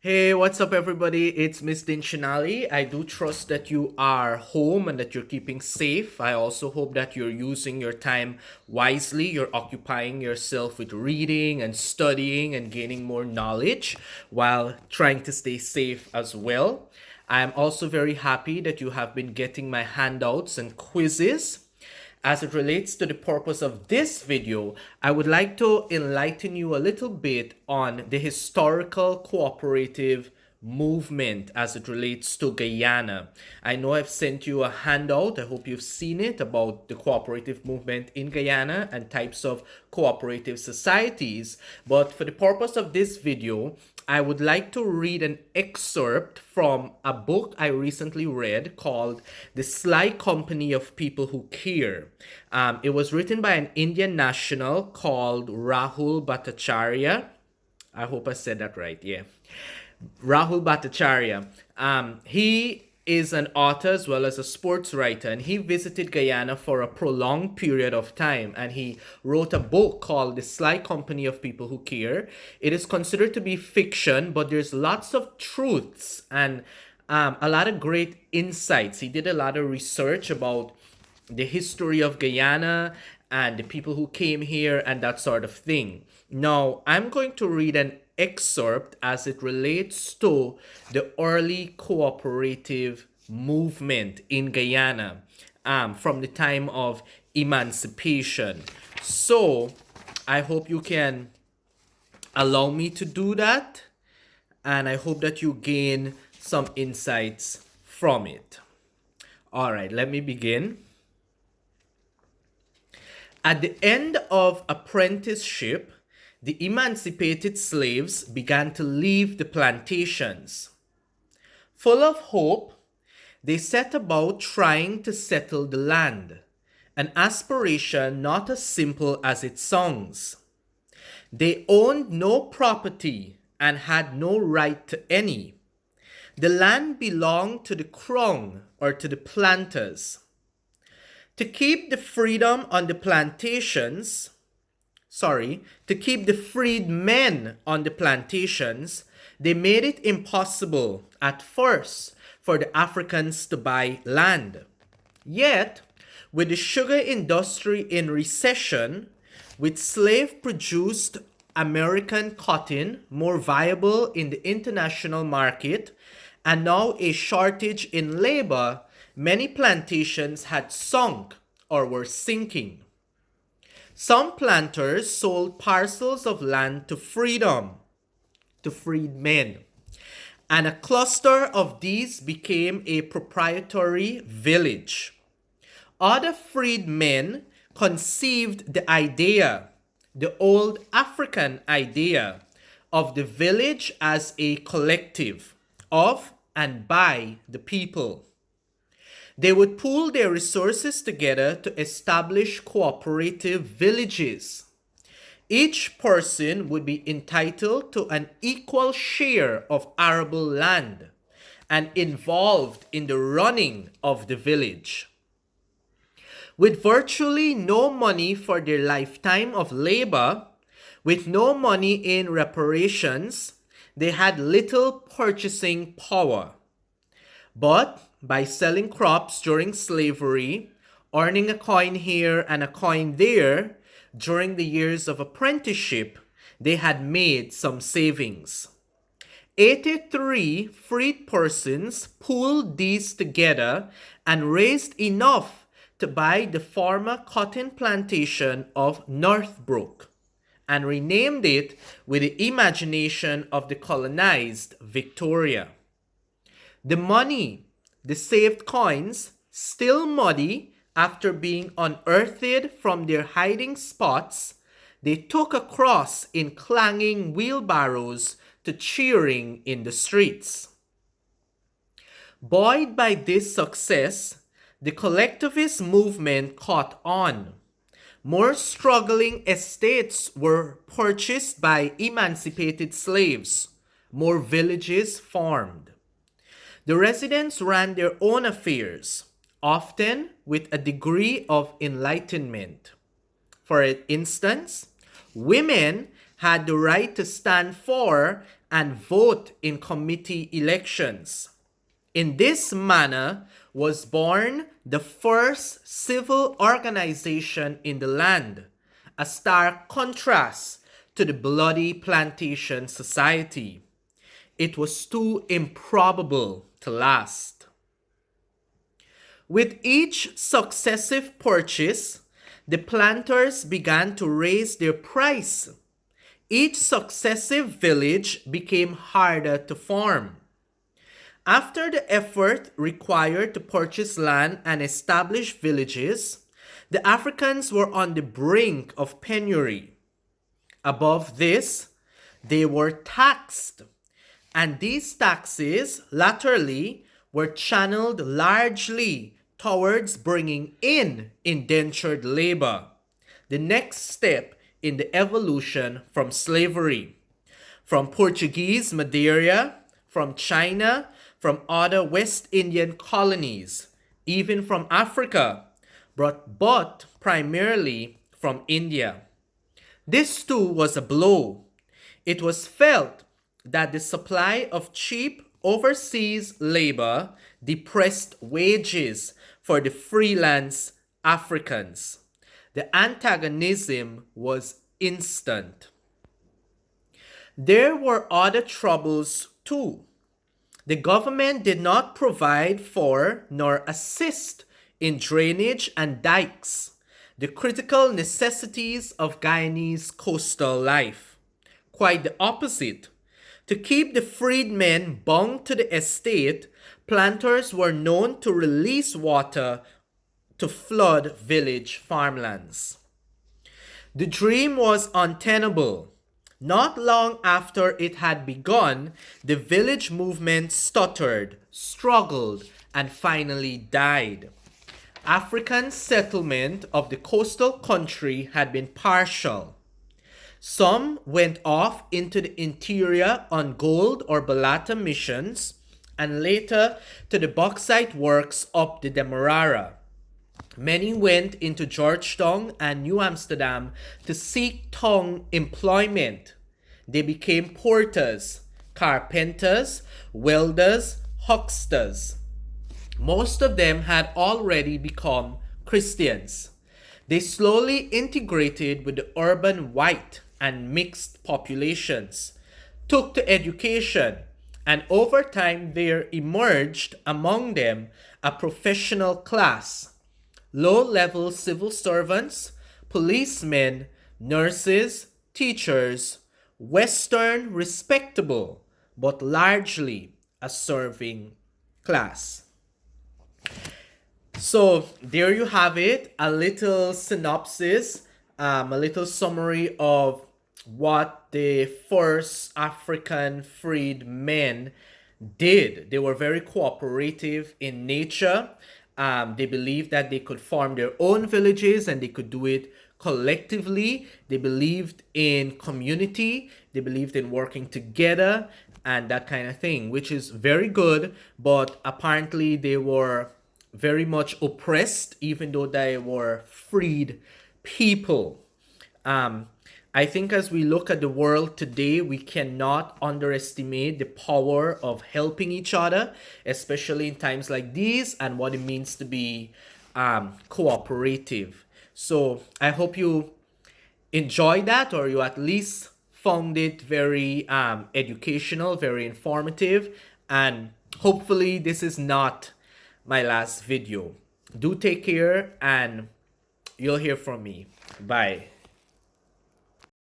Hey, what's up, everybody? It's Miss Dinchinali. I do trust that you are home and that you're keeping safe. I also hope that you're using your time wisely. You're occupying yourself with reading and studying and gaining more knowledge while trying to stay safe as well. I'm also very happy that you have been getting my handouts and quizzes. As it relates to the purpose of this video, I would like to enlighten you a little bit on the historical cooperative movement as it relates to Guyana. I know I've sent you a handout, I hope you've seen it, about the cooperative movement in Guyana and types of cooperative societies. But for the purpose of this video, I would like to read an excerpt from a book I recently read called The Sly Company of People Who Care. It was written by an Indian national called Rahul Bhattacharya. I hope I said that right, yeah. Rahul Bhattacharya. He is an author as well as a sports writer, and he visited Guyana for a prolonged period of time. And he wrote a book called The Sly Company of People Who Care. It is considered to be fiction, but there's lots of truths and a lot of great insights. He did a lot of research about the history of Guyana and the people who came here and that sort of thing. Now, I'm going to read an excerpt as it relates to the early cooperative movement in Guyana from the time of emancipation. So, I hope you can allow me to do that, and I hope that you gain some insights from it. All right, let me begin. At the end of apprenticeship, the emancipated slaves began to leave the plantations. Full of hope, they set about trying to settle the land, an aspiration not as simple as it sounds. They owned no property and had no right to any. The land belonged to the crown or to the planters. To keep the freedom on the plantations, to keep the freedmen on the plantations, they made it impossible at first for the Africans to buy land. Yet, with the sugar industry in recession, with slave produced American cotton more viable in the international market, and now a shortage in labor, many plantations had sunk or were sinking. Some planters sold parcels of land to freedmen, and a cluster of these became a proprietary village. Other freedmen conceived the old African idea, of the village as a collective of and by the people. They would pool their resources together to establish cooperative villages. Each person would be entitled to an equal share of arable land and involved in the running of the village. With virtually no money for their lifetime of labor, with no money in reparations, they had little purchasing power. But by selling crops during slavery, earning a coin here and a coin there during the years of apprenticeship, they had made some savings. 83 freed persons pooled these together and raised enough to buy the former cotton plantation of Northbrook and renamed it with the imagination of the colonized Victoria. The money, the saved coins, still muddy after being unearthed from their hiding spots, they took across in clanging wheelbarrows to cheering in the streets. Buoyed by this success, the collectivist movement caught on. More struggling estates were purchased by emancipated slaves. More villages formed. The residents ran their own affairs, often with a degree of enlightenment. For instance, women had the right to stand for and vote in committee elections. In this manner was born the first civil organization in the land, a stark contrast to the bloody plantation society. It was too improbable to last. With each successive purchase, the planters began to raise their price. Each successive village became harder to form. After the effort required to purchase land and establish villages, the Africans were on the brink of penury. Above this, they were taxed, and these taxes latterly were channeled largely towards bringing in indentured labor, the next step in the evolution from slavery. From Portuguese Madeira, from China, from other West Indian colonies, even from Africa, but primarily from India. This too was a blow. It was felt that the supply of cheap overseas labor depressed wages for the freelance Africans. The antagonism was instant. There were other troubles too. The government did not provide for nor assist in drainage and dikes, the critical necessities of Guyanese coastal life. Quite the opposite. To keep the freedmen bound to the estate, planters were known to release water to flood village farmlands. The dream was untenable. Not long after it had begun, the village movement stuttered, struggled, and finally died. African settlement of the coastal country had been partial. Some went off into the interior on gold or balata missions, and later to the bauxite works up the Demerara. Many went into Georgetown and New Amsterdam to seek tongue employment. They became porters, carpenters, welders, hucksters. Most of them had already become Christians. They slowly integrated with the urban white and mixed populations, took to education, and over time there emerged among them a professional class. Low-level civil servants, policemen, nurses, teachers, Western respectable, but largely a serving class. So there you have it, a little synopsis, a little summary of what the first African freedmen did. They were very cooperative in nature. They believed that they could form their own villages and they could do it collectively. They believed in community. They believed in working together and that kind of thing, which is very good. But apparently they were very much oppressed, even though they were freed people. I think as we look at the world today, we cannot underestimate the power of helping each other, especially in times like these, and what it means to be cooperative. So I hope you enjoyed that, or you at least found it very educational, very informative, and hopefully this is not my last video. Do take care, and you'll hear from me. Bye.